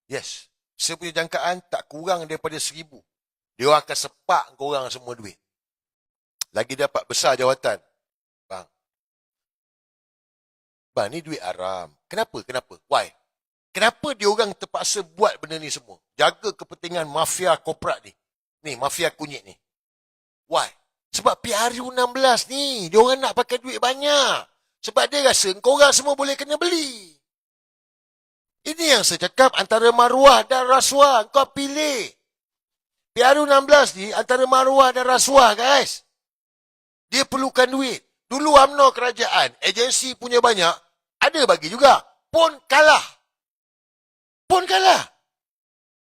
Yes. Saya punya jangkaan tak kurang daripada 1,000. Dia orang akan sepak korang semua duit. Lagi dapat besar jawatan. Bang. Bang, ni duit haram. Kenapa? Why? Kenapa dia orang terpaksa buat benda ni semua? Jaga kepentingan mafia korporat ni. Ni, mafia kunyit ni. Why? Sebab PRU16 ni, dia orang nak pakai duit banyak. Sebab dia rasa korang semua boleh kena beli. Ini yang saya cakap, antara maruah dan rasuah. Kau pilih. PRU16 ni antara maruah dan rasuah, guys. Dia perlukan duit. Dulu UMNO kerajaan, agensi punya banyak, ada bagi juga. Pun kalah.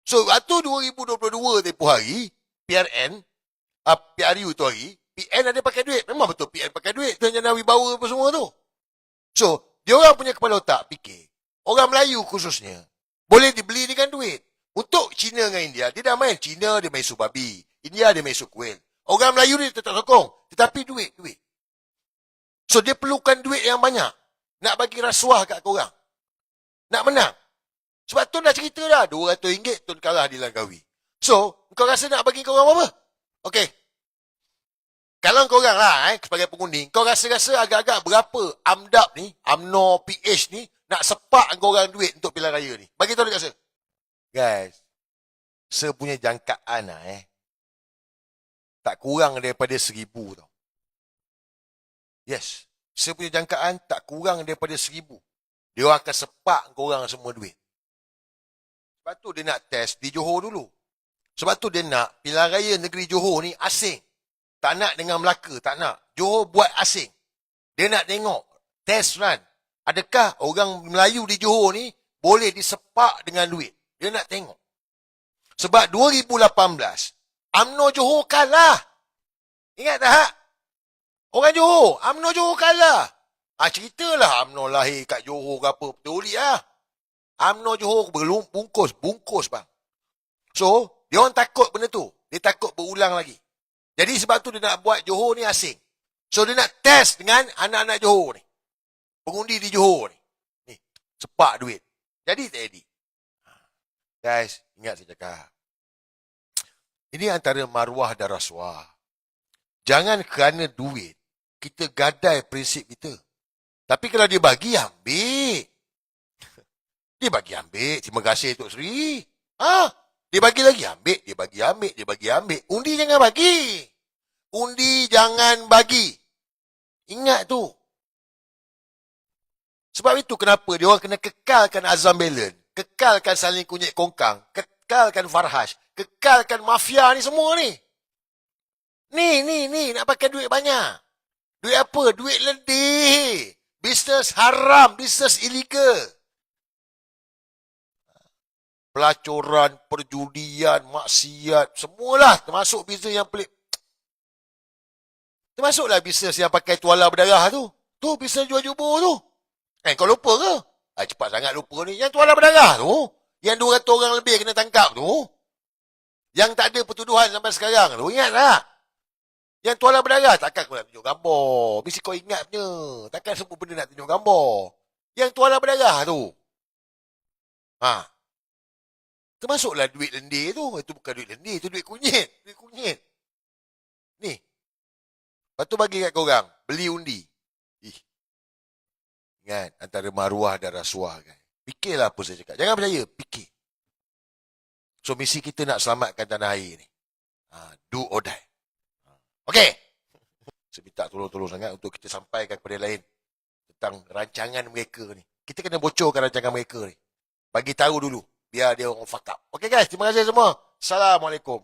So, waktu 2022 tempoh hari, PRU tu hari, PN ada pakai duit. Memang betul PN pakai duit. Tuan Jana Wibawa apa semua tu. So, dia orang punya kepala otak fikir, orang Melayu khususnya, boleh dibeli dengan duit. Untuk China dengan India, dia dah main. China dia main babi. India dia main kuil. Orang Melayu ni tetap sokong. Tetapi duit. So, dia perlukan duit yang banyak. Nak bagi rasuah kat korang. Nak menang. Sebab Tun dah cerita dah. RM200 Tun kalah di Langkawi. So, kau rasa nak bagi korang apa? Okey. Kalau korang lah, sebagai pengundi, kau rasa-rasa agak-agak berapa AMDAP ni, UMNO PH ni, nak sepak korang duit untuk pilihan raya ni? Bagi tahu dekat saya. Guys, saya punya jangkaan lah, tak kurang daripada 1,000 tau. Yes, saya punya jangkaan tak kurang daripada 1,000. Dia orang akan sepak korang semua duit. Sebab tu dia nak test di Johor dulu. Sebab tu dia nak pilihan raya negeri Johor ni asing. Tak nak dengan Melaka, tak nak. Johor buat asing. Dia nak tengok, test run. Adakah orang Melayu di Johor ni boleh disepak dengan duit? Dia nak tengok. Sebab 2018, UMNO Johor kalah. Ingat tak? Orang Johor, UMNO Johor kalah. Ceritalah UMNO lahir kat Johor ke apa. Betul lah. UMNO Johor bungkus bang. So, dia orang takut benda tu. Dia takut berulang lagi. Jadi sebab tu dia nak buat Johor ni asing. So, dia nak test dengan anak-anak Johor ni. Pengundi di Johor ni. Ni, sepak duit. Jadi tak jadi. Guys, ingat saya cakap. Ini antara maruah dan rasuah. Jangan kerana duit, kita gadai prinsip kita. Tapi kalau dia bagi, ambil. Dia bagi, ambil. Terima kasih Tok Sri. Dia bagi lagi, ambil. Dia bagi, ambil. Undi jangan bagi. Undi jangan bagi. Ingat tu. Sebab itu kenapa dia orang kena kekalkan Azam Belen. Kekalkan saling kunyit kongkang. Kekalkan Farhash. Kekalkan mafia ni semua ni. Ni. Nak pakai duit banyak. Duit apa? Duit letih. Bisnes haram. Bisnes illegal. Pelacuran, perjudian, maksiat. Semualah. Termasuk bisnes yang pelik. Termasuklah bisnes yang pakai tuala berdarah tu. Tu bisnes jual jubur tu. Kau lupa ke? Cepat sangat lupa ni. Yang tuala berdarah tu. Yang 200 orang lebih kena tangkap tu. Yang tak ada pertuduhan sampai sekarang tu. Ingat tak? Yang tuala berdarah. Takkan kau nak tunjuk gambar. Mesti kau ingat punya. Takkan semua benda nak tunjuk gambar. Yang tuala berdarah tu. Termasuklah duit lendir tu. Itu bukan duit lendir. Itu duit kunyit. Ni. Lepas tu bagi kat korang. Beli undi. Ingat, antara maruah dan rasuah kan. Fikirlah apa saya cakap. Jangan percaya, fikir. So, misi kita nak selamatkan tanah air ni. Do or die. Okey. Saya minta tolong-tolong sangat untuk kita sampaikan kepada lain tentang rancangan mereka ni. Kita kena bocorkan rancangan mereka ni. Bagi tahu dulu. Biar dia orang fuck up. Okey guys, terima kasih semua. Assalamualaikum.